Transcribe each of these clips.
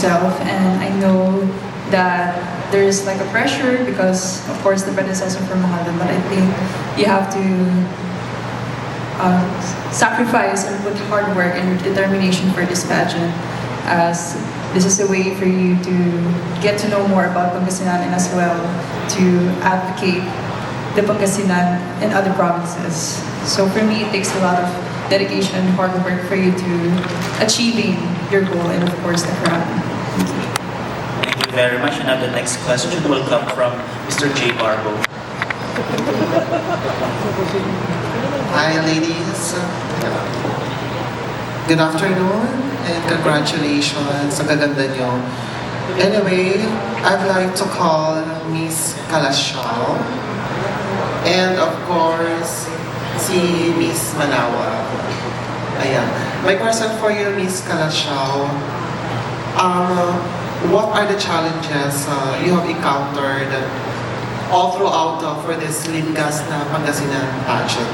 yourself, and I know that there's like a pressure because of course the predecessor from Mahal, but I think you have to sacrifice and put hard work and determination for this pageant, as this is a way for you to get to know more about Pangasinan and as well to advocate the Pangasinan in other provinces. So for me, it takes a lot of dedication and hard work for you to achieving your goal and of course the crown. Thank you. Thank you very much. And now the next question will come from Mr. J. Barbo. Hi ladies. Good afternoon and congratulations sa gaganda nyo. Anyway, I'd like to call Miss Calasiao and of course si Miss Manawa. Ayan. My question for you, Miss Calasiao, what are the challenges you have encountered all throughout for this Limgas na Pangasinan pageant?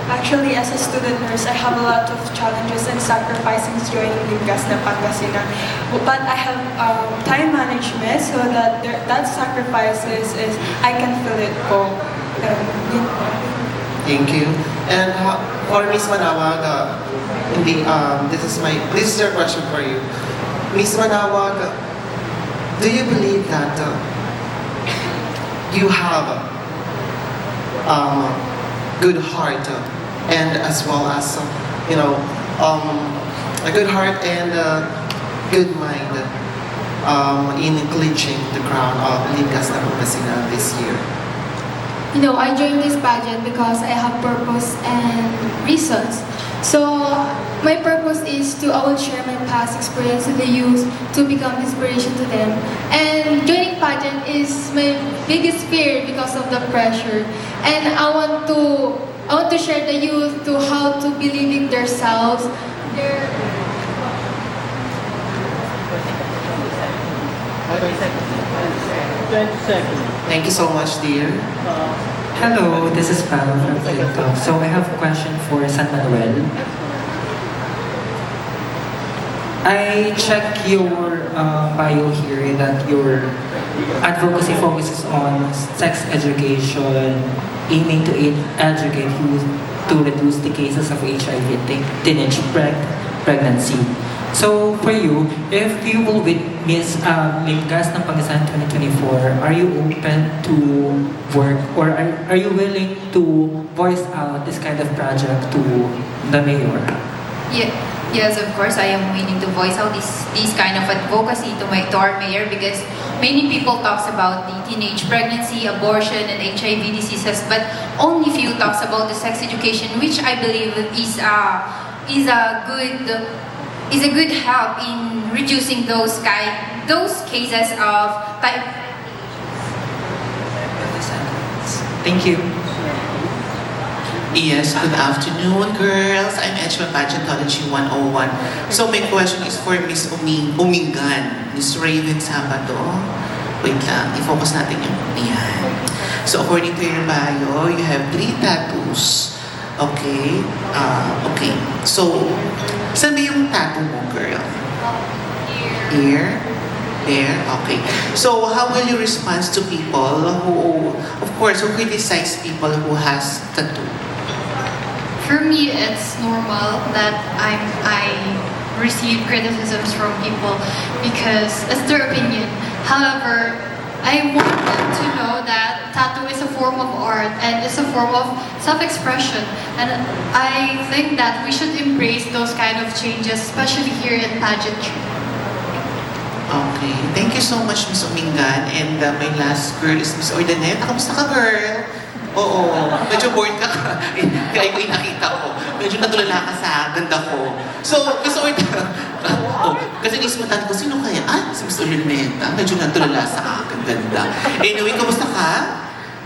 Actually, as a student nurse, I have a lot of challenges and sacrifices joining Limgas na Pangasinan. But I have time management so that that sacrifices is I can feel it po. Thank you. And for Miss Manawag, this is your question for you. Miss Manawag, do you believe that you have good heart and as well as a good heart and good mind in clinching the crown of Limgas na Pangasinan this year? You know, I joined this pageant because I have purpose and reasons. So, my purpose is to I will share my past experience to the youth to become inspiration to them. And joining pageant is my biggest fear because of the pressure. And I want to share the youth to how to believe in themselves. Thank you so much, dear. Hello, this is Pam from TikTok. So I have a question for San Manuel. I check your bio here that your advocacy focuses on sex education, aiming to educate youth to reduce the cases of HIV teenage pregnancy. So for you, if you will with Miss Limgas ng Pangasinan 2024, are you open to work or are you willing to voice out this kind of project to the mayor? Yes, of course, I am willing to voice out this kind of advocacy to our mayor because many people talks about the teenage pregnancy, abortion, and HIV diseases, but only few talks about the sex education, which I believe is a good help in reducing those cases of type. Thank you. Yes, good afternoon, girls. I'm Edge from Pageantology 101. So my question is for Miss Umingan, Miss Raven Sabado. Wait lang, i-focus natin yung yan. So according to your bio, you have 3 tattoos. Okay? Okay. So, saan ba yung tattoo mo, girl? Here? There? Okay. So, how will you respond to people who, of course, who criticize people who has tattoo? For me, it's normal that I receive criticisms from people because it's their opinion. However, I want them to know that tattoo is a form of art and it's a form of self-expression. And I think that we should embrace those kind of changes, especially here in pageantry. Okay. Thank you so much, Miss Umingan. And my last girl is Miss Ordaneta. Kamusta ka, girl? Oo. Medyo bored ka. Kaya ko nakita ko. Medyo natulala ka sa ganda ko. So, Miss Ordaneta. Kasi nismatan ko, sino kaya? Si Miss Ordaneta. Medyo natulala sa akin ganda. Anyway, kamusta ka?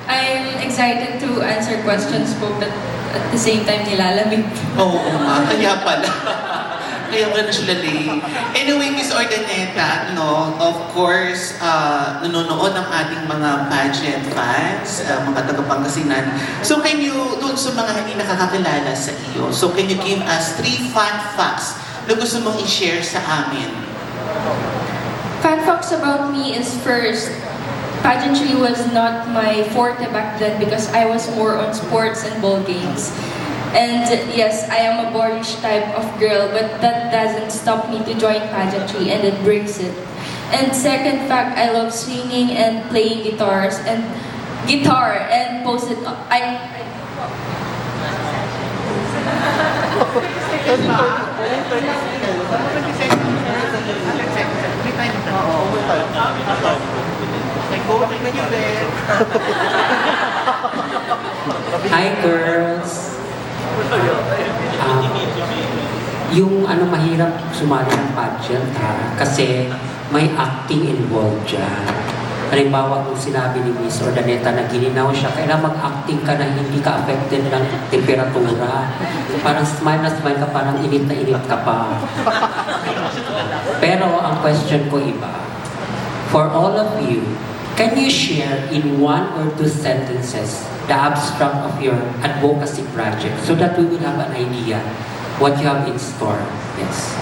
I'm excited to answer questions po, but at the same time nilalamig. Oo nga. Kaya pala. Kaya wala na sila late. Anyway, Miss Ordaneta, of course, nanonood ang ating mga pageant fans, mga taga-Pangasinan. So can you, doon sa mga hindi nakakakilala sa iyo, so can you give us 3 fun facts na gusto mong i-share sa amin? talks about me is first, pageantry was not my forte back then because I was more on sports and ball games. And yes, I am a boyish type of girl, but that doesn't stop me to join pageantry and embrace it. And second fact, I love singing and playing guitar and post it. Hi girls! Yung mahirap sumali ng pageant kasi may acting involved dyan. Halimbawa kung sinabi ni Miss Ordaneta na gininaw siya, kailangan mag-acting ka na hindi ka affected ng temperatura. Parang smile na smile ka, parang init na init ka pa. Pero ang question ko iba. For all of you, can you share in 1 or 2 sentences the abstract of your advocacy project so that we will have an idea what you have in store? Yes.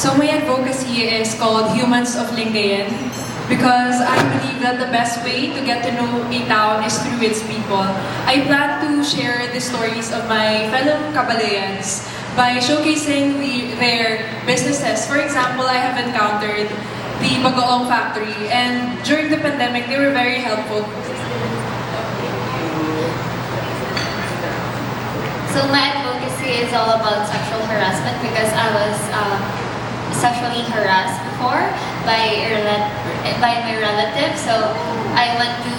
So my advocacy is called Humans of Lingayen because I believe that the best way to get to know a town is through its people. I plan to share the stories of my fellow Kabalayans by showcasing their businesses. For example, I have encountered the Bagoong factory, and during the pandemic, they were very helpful. So my advocacy is all about sexual harassment because I was sexually harassed before by my relative. So I want to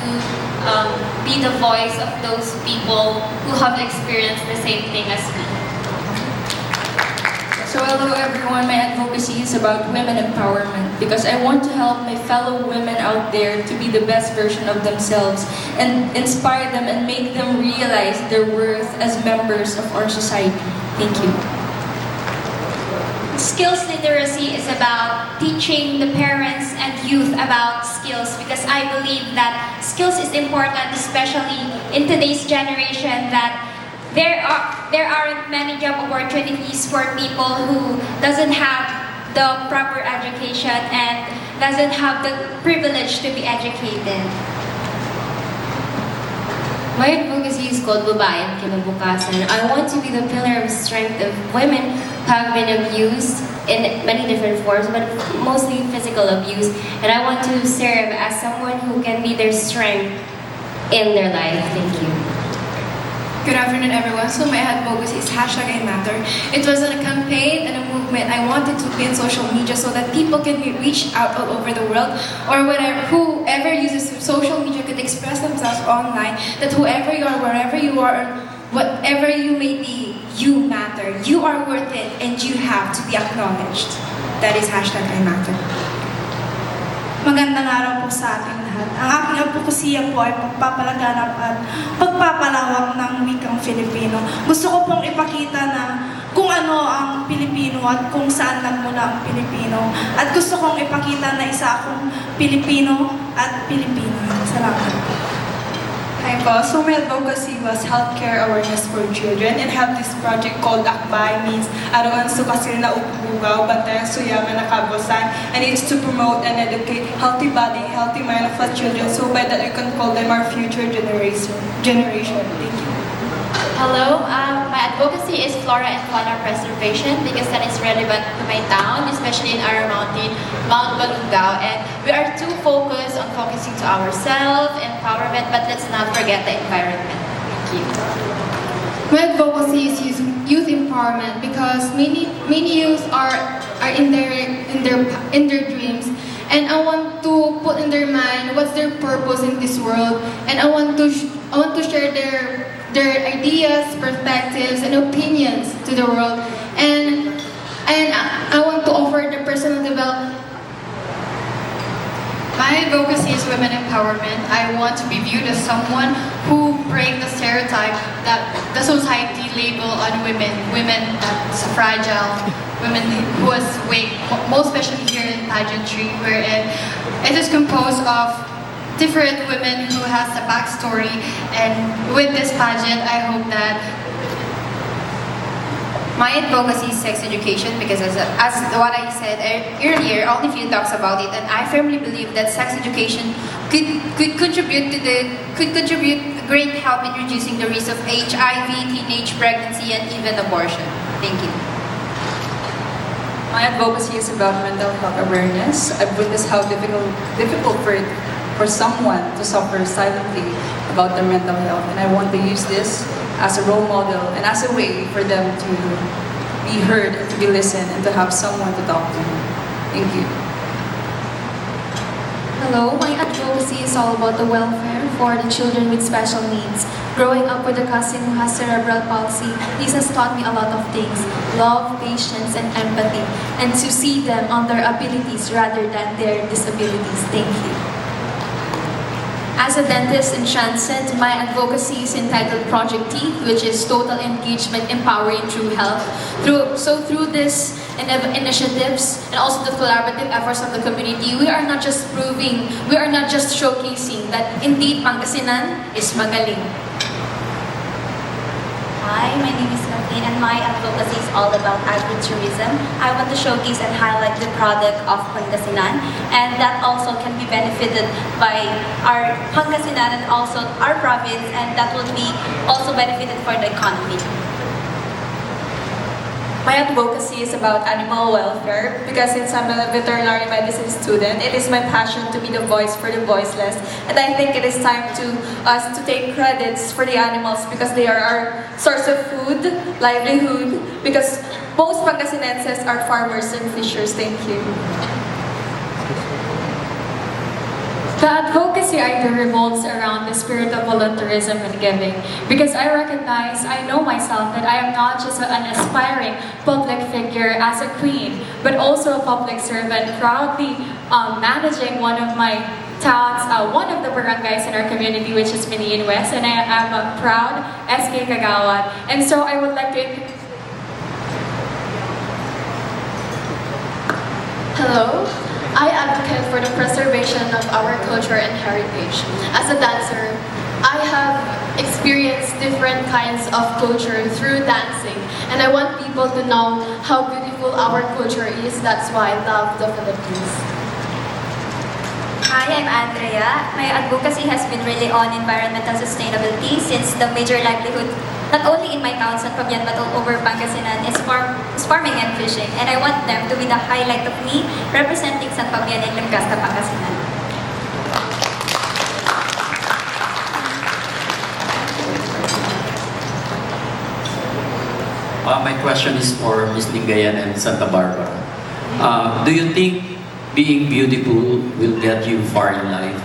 be the voice of those people who have experienced the same thing as me. So hello everyone, my advocacy is about women empowerment because I want to help my fellow women out there to be the best version of themselves and inspire them and make them realize their worth as members of our society. Thank you. Skills literacy is about teaching the parents and youth about skills because I believe that skills is important, especially in today's generation, that there aren't many job opportunities for people who doesn't have the proper education and doesn't have the privilege to be educated. My advocacy is called Babaeng Kinabukasan. I want to be the pillar of strength of women who have been abused in many different forms, but mostly physical abuse. And I want to serve as someone who can be their strength in their life. Thank you. Good afternoon, everyone. So my advocacy is #IMatter. It was a campaign and a movement I wanted to be in social media so that people can be reached out all over the world, or whoever uses social media could express themselves online. That whoever you are, wherever you are, whatever you may be, you matter. You are worth it, and you have to be acknowledged. That is #IMatter. Magandang araw po sa ating lahat. Ang aking advokasya po ay pagpapalaganap at pagpapalawak ng wikang Filipino. Gusto ko pong ipakita na kung ano ang Pilipino at kung saan nagmula ang Pilipino. At gusto kong ipakita na isa akong Pilipino at Pilipina. Salamat. Hi po. So my advocacy was healthcare awareness for children and have this project called Akbay, means Arawan Sukasil na Upugaw, Bantayan Suyaman na Kabusan, and it's to promote and educate healthy body, healthy mind of our children so by that we can call them our future generation. Thank you. Hello, my advocacy is flora and fauna preservation because that is relevant to my town, especially in our mountain, Mount Balungao, and we are too focused on focusing to ourselves, empowerment, but let's not forget the environment. Thank you. My advocacy is youth empowerment because many youth are in their dreams, and I want to put in their mind what's their purpose in this world, and I want to share their ideas, perspectives, and opinions to the world, and I want to offer the personal development. My advocacy is women empowerment. I want to be viewed as someone who break the stereotype that the society label on women that's fragile, women who is weak, most especially here in pageantry, wherein it is composed of different women who has a backstory, and with this pageant, I hope that My advocacy is sex education because as what I said earlier, only few talks about it, and I firmly believe that sex education could contribute great help in reducing the risk of HIV, teenage pregnancy, and even abortion. Thank you. My advocacy is about mental health awareness. I've witnessed how difficult for someone to suffer silently about their mental health, and I want to use this as a role model and as a way for them to be heard, to be listened, and to have someone to talk to. Thank you. Hello, my advocacy is all about the welfare for the children with special needs. Growing up with a cousin who has cerebral palsy, this has taught me a lot of things: love, patience, and empathy, and to see them on their abilities rather than their disabilities. Thank you. As a dentist in transit, my advocacy is entitled Project Teeth, which is total engagement, empowering true health. Through this initiatives and also the collaborative efforts of the community, we are not just showcasing that indeed Pangasinan is magaling. Hi, my name is Kathleen, and my advocacy is all about agritourism. I want to showcase and highlight the product of Pangasinan, and that also can be benefited by our Pangasinan and also our province, and that will be also benefited for the economy. My advocacy is about animal welfare because since I'm a veterinary medicine student, it is my passion to be the voice for the voiceless. And I think it is time to us to take credits for the animals because they are our source of food, livelihood, because most Pangasinenses are farmers and fishers. Thank you. The advocacy idea revolves around the spirit of volunteerism and giving, because I know myself that I am not just an aspiring public figure as a queen, but also a public servant, proudly managing one of my towns, one of the barangays in our community, which is Miniin West, and I am a proud SK Kagawad. And so I would like to Hello, I advocate for the preservation of our culture and heritage. As a dancer, I have experienced different kinds of culture through dancing, and I want people to know how beautiful our culture is. That's why I love the Philippines. Hi, I'm Andrea. My advocacy has been really on environmental sustainability since the major livelihood, not only in my town, San Pageant, but all over Pangasinan, is farming and fishing. And I want them to be the highlight of me representing San Pageant and Limgas, Pangasinan. My question is for Ms. Lingayan and Santa Barbara. Do you think being beautiful will get you far in life?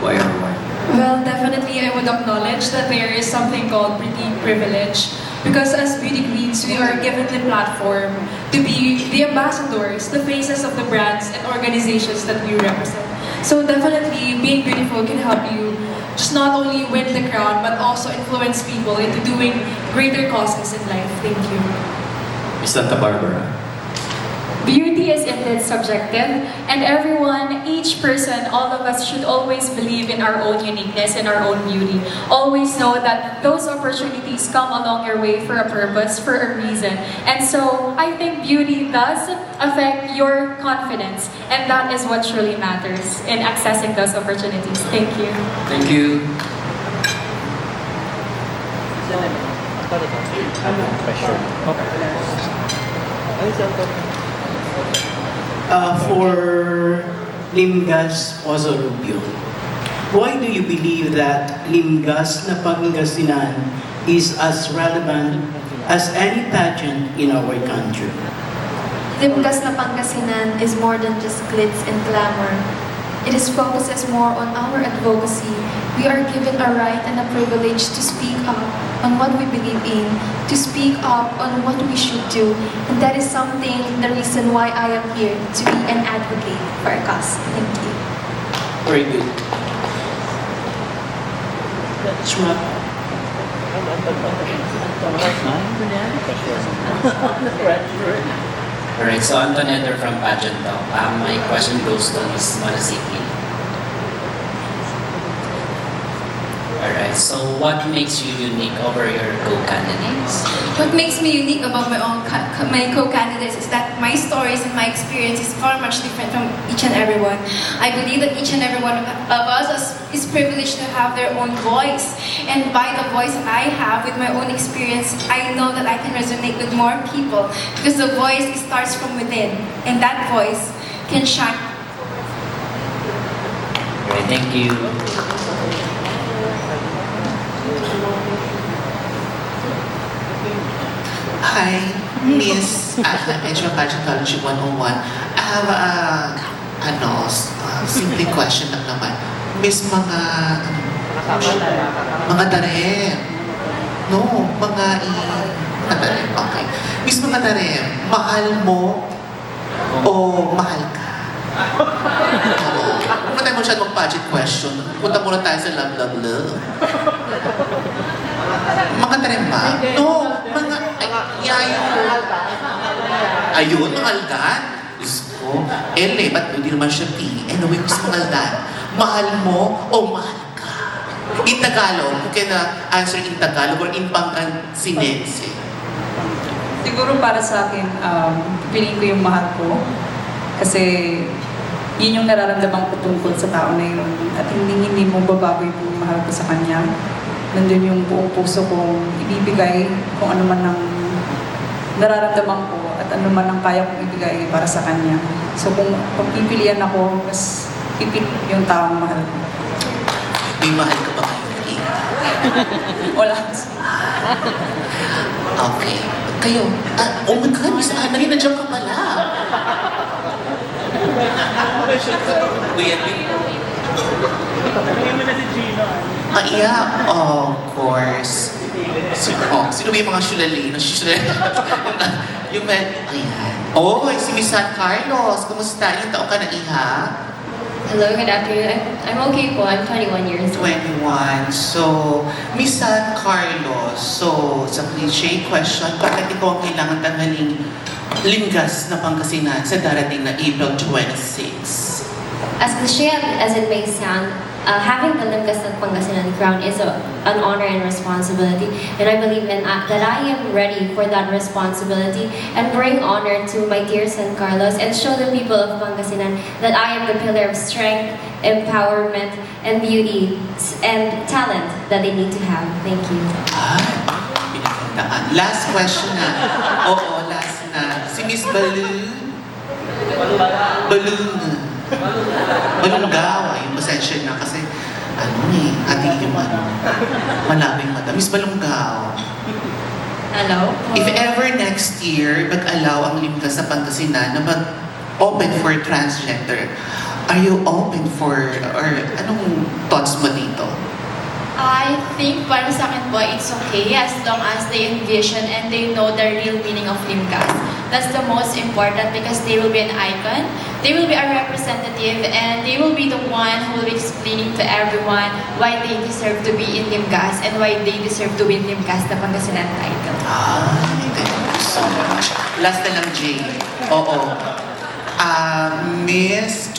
Why or why? Well, definitely I would acknowledge that there is something called pretty privilege. Because as beauty queens, we are given the platform to be the ambassadors, the faces of the brands and organizations that we represent. So definitely being beautiful can help you just not only win the crown, but also influence people into doing greater causes in life. Thank you. Ms. Santa Barbara. Beauty is indeed subjective, and everyone, each person, all of us should always believe in our own uniqueness and our own beauty. Always know that those opportunities come along your way for a purpose, for a reason. And so, I think beauty does affect your confidence, and that is what truly matters in accessing those opportunities. Thank you. Thank you. For Limgas Pozo Rubio, why do you believe that Limgas na Pangasinan is as relevant as any pageant in our country? Limgas na Pangasinan is more than just glitz and glamour. It is focuses more on our advocacy. We are given a right and a privilege to speak up on what we believe in, to speak up on what we should do. And that is something, the reason why I am here, to be an advocate for a cause. Thank you. Very good. Shma. Alright, so Antonetta from Pageant daw. My question goes to Ms. Manasiki. Alright, so what makes you unique over your co-candidates? What makes me unique about my co-candidates is that my stories and my experience is far much different from each and every one. I believe that each and every one of us is privileged to have their own voice. And by the voice that I have with my own experience, I know that I can resonate with more people because the voice starts from within, and that voice can shine. Alright, thank you. Hi, Miss Advocacy Pageantology 101. I have a simple question lang naman. Miss mga darem. No, mga darem. Okay. Miss mga darem, mahal mo o mahal ka? Oo. Kung tayo mo siya mag-budget question, punta muna tayo sa love. Mga darem ba? No, mga ayun, mangaldan. Diyos ko. Ba't hindi naman siya P? Anyway, gusto mangaldan. Mahal mo o mahal ka? In Tagalog, you can answer in Tagalog or in Pangasinense. Siguro para sa akin, piliin ko yung mahal ko. Kasi yun yung nararamdaman ko tungkol sa tao na yun. At hindi mo babago yung mahal ko sa kanya. Nandun yung buong puso kong ibibigay kung ano man ang nararamdaman ko at ano man ang kaya kong ibigay para sa kanya. So kung pipilian ako, mas pipili yung taong mahal ko. May mahal ka ba kayo? Wala. Okay. Kayo, oh my God, Miss Anna, nandiyan ka pala. Of course. Sino ba yung mga syulalino? Yung ayan. Oh, si Miss San Carlos. Kumusta? Ilang taon ka na, Iha? Hello, good afternoon. I'm okay po. I'm 21 years old. 21. So, Miss San Carlos, so, sa cliche question, bakit ikaw ang kailangan tanghaling Limgas na Pangasinan sa darating na April 26? As cliche as it may sound, having the Limgas ng Pangasinan crown is an honor and responsibility, and I believe that I am ready for that responsibility and bring honor to my dear San Carlos and show the people of Pangasinan that I am the pillar of strength, empowerment, and beauty and talent that they need to have. Thank you. Last question na. Oo, last na. Si Miss Balloon. Balunggaw. Yung pasensya na kasi hati yung malabing mata. Miss Balunggaw. Hello? If ever next year, mag-allow ang Limgas sa Pangasinan na mag-open for transgender, are you open for, or anong thoughts mo dito? I think para sa akin po, it's okay as long as they envision and they know the real meaning of Limgas. That's the most important because they will be an icon, they will be a representative, and they will be the one who will be explaining to everyone why they deserve to be in Limgas and why they deserve to win Limgas na Pangasinan title. Thank you so much. Last na lang, Jay. Oo. Miss...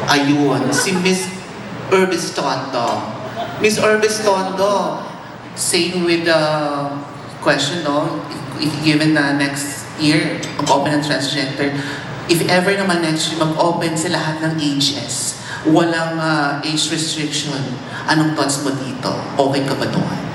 Ayun, si Miss Urbis Tondo. Miss Urbis Tondo, same with the question, no? If given next year, mag-open ng transgender, if ever naman next year, mag-open sa lahat ng ages, walang age restriction, anong thoughts mo dito? Okay ka ba doon?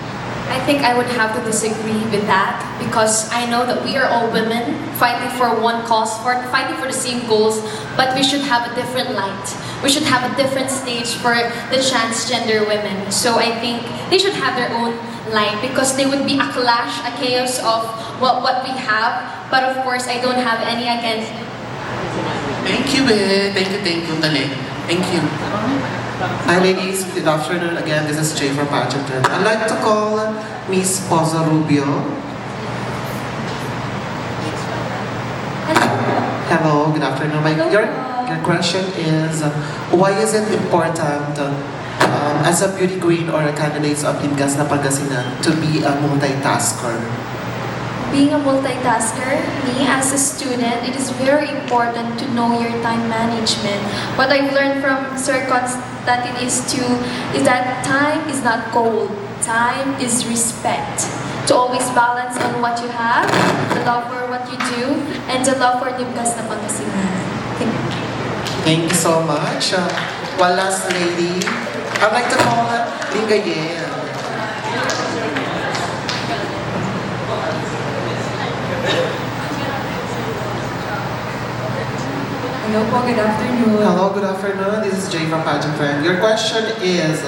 I think I would have to disagree with that because I know that we are all women fighting for one cause, fighting for the same goals, but we should have a different light. We should have a different stage for the transgender women. So I think they should have their own light because they would be a clash, a chaos of what we have. But of course, I don't have any against. Thank you, Thank you, Talik. Thank you. Hi ladies, good afternoon again. This is Jay from Pageant. I'd like to call Miss Poza Rubio. Hello, good afternoon. Your question is, why is it important as a beauty queen or a candidate of Limgas na Pangasinan to be a multitasker? being a multitasker, me as a student, it is very important to know your time management. What I've learned from Sir Constantine is that time is not gold. Time is respect. To always balance on what you have, the love for what you do, and the love for Limgas na Pangasinan. Thank you. Thank you so much. One last lady. I'd like to call Lingayen. Hello po, good afternoon. Hello, good afternoon. This is Jay from Pageant Friend. Your question is,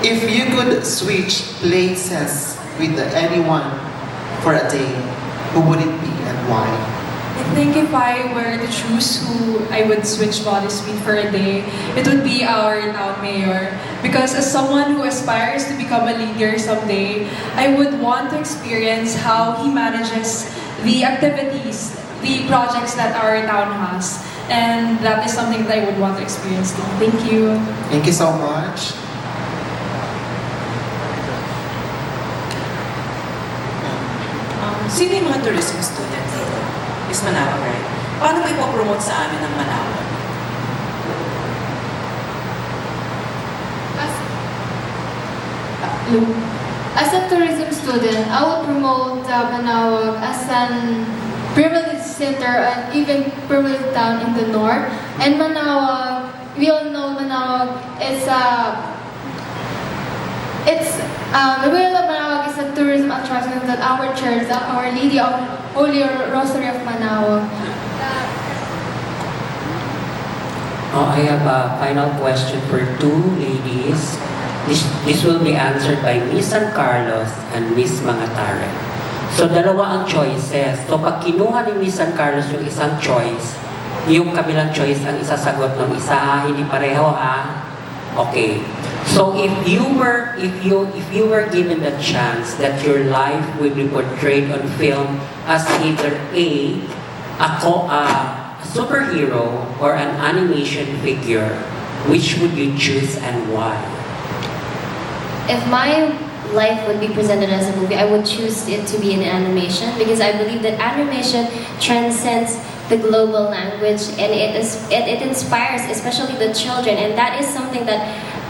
if you could switch places with anyone for a day, who would it be and why? I think if I were to choose who I would switch bodies with for a day, it would be our town mayor. Because as someone who aspires to become a leader someday, I would want to experience how he manages the activities, the projects that our town has. And that is something that I would want to experience too. Thank you. Thank you so much. Sino yung mga tourism student dito? Miss Manawag, right? Paano mo ipopromote sa amin ng Manawag? As a tourism student, I would promote Manawag as an privileged center and even privileged town in the north. And Manawag, we all know Manawag is the Wheel of Manawag is a tourism attraction that our church, Our Lady of Holy Rosary of Manawag. I have a final question for two ladies. This will be answered by Miss San Carlos and Miss Mangatare. So, dalawa ang choices. So, pag kinuha ni Miss San Carlos yung isang choice, yung kabilang choice ang isasagot ng isa, ha? Hindi pareho, ha? Okay. So, if you were given the chance that your life will be portrayed on film as either a superhero or an animation figure, which would you choose and why? If my life would be presented as a movie, I would choose it to be an animation because I believe that animation transcends the global language and it inspires especially the children, and that is something that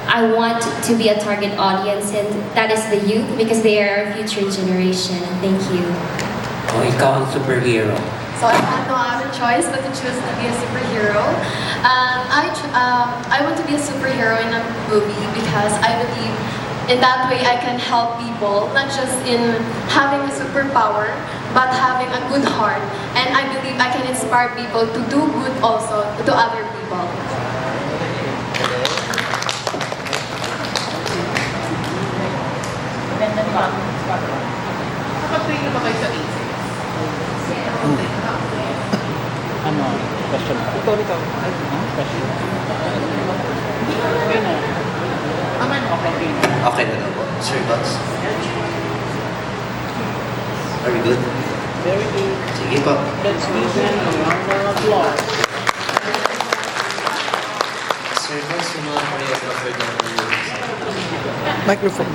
I want to be a target audience, and that is the youth because they are our future generation. Thank you. O, ikaw ang superhero. So I had no other choice but to choose to be a superhero. I want to be a superhero in a movie because I believe in that way I can help people, not just in having a superpower, but having a good heart. And I believe I can inspire people to do good also to other people. Nakapray na ba kayo sa AC? Ano? Question. Ikaw. Question. Okay na. Okay na lang po. Sir Gods? Are we good? Very good. Sige po. Let's listen to round of applause. Sir Gods, yung mga choreographer ng Microphone.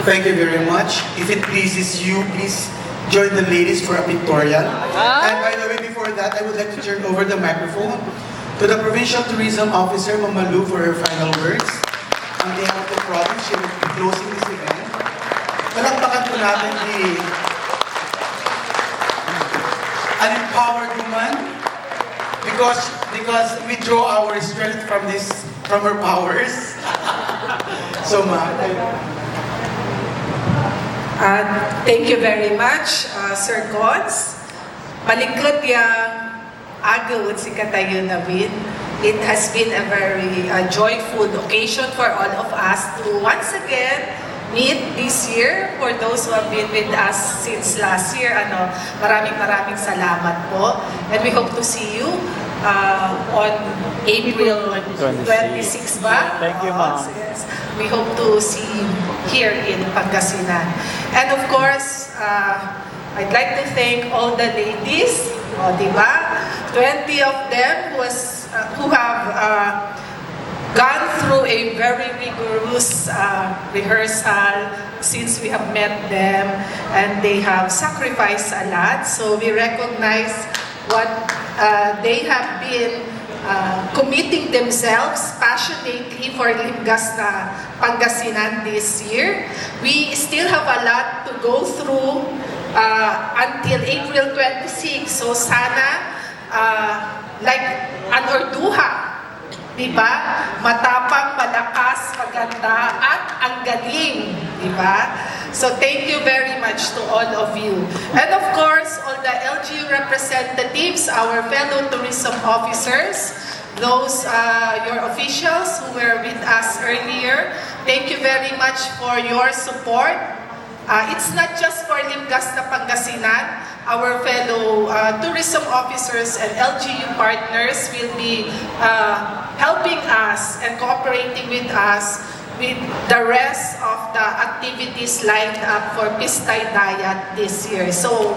Thank you very much. If it pleases you, please join the ladies for a pictorial. And by the way, before that, I would like to turn over the microphone to the Provincial Tourism Officer, Mama Lou, for her final words. On behalf of the province, she will be closing this event. Palakpakan po natin an empowered woman because we draw our strength from her powers. So, ma'am. Thank you very much, Sir Gods. Malikot yung agaw si Katayo David. It has been a very joyful occasion for all of us to once again meet this year. For those who have been with us since last year, maraming salamat po. And we hope to see you on April 26 ba? Thank you, ma'am. Yes. We hope to see you here in Pangasinan. And of course, I'd like to thank all the ladies, diba? 20 of them who have gone through a very rigorous rehearsal since we have met them, and they have sacrificed a lot. So we recognize what they have been committing themselves passionately for Limgas na Pangasinan this year. We still have a lot to go through until April 26. So sana, like an Urduja, diba? Matapang, malakas, maganda, at ang galing, diba? So thank you very much to all of you. And of course, all the LGU representatives, our fellow tourism officers, those your officials who were with us earlier, thank you very much for your support. It's not just for Limgas na Pangasinan. Our fellow tourism officers and LGU partners will be helping us and cooperating with us with the rest of the activities lined up for Pistay Dayat this year. So,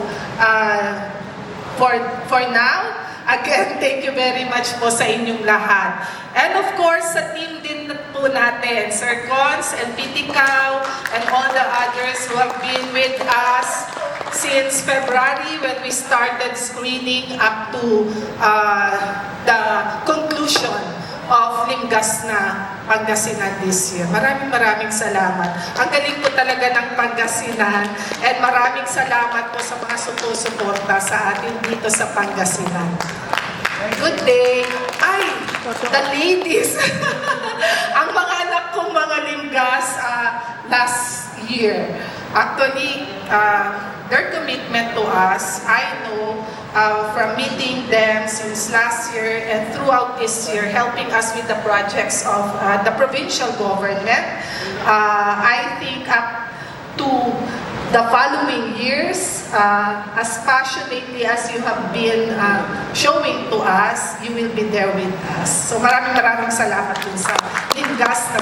for now, again, thank you very much po sa inyong lahat. And of course, sa team din po natin, Sir Cons and PTCAO and all the others who have been with us since February when we started screening up to the conclusion of Limgas na Pangasinan this year. Maraming salamat. Ang galing po talaga ng Pangasinan, and maraming salamat po sa mga sumusuporta sa atin dito sa Pangasinan. Good day. Ay, the ladies. Ang mga anak kong mga Limgas last year. Actually, their commitment to us, I know from meeting them since last year and throughout this year, helping us with the projects of the provincial government. I think up to the following years, as passionately as you have been showing to us, you will be there with us. So maraming salamat din sa Limgas na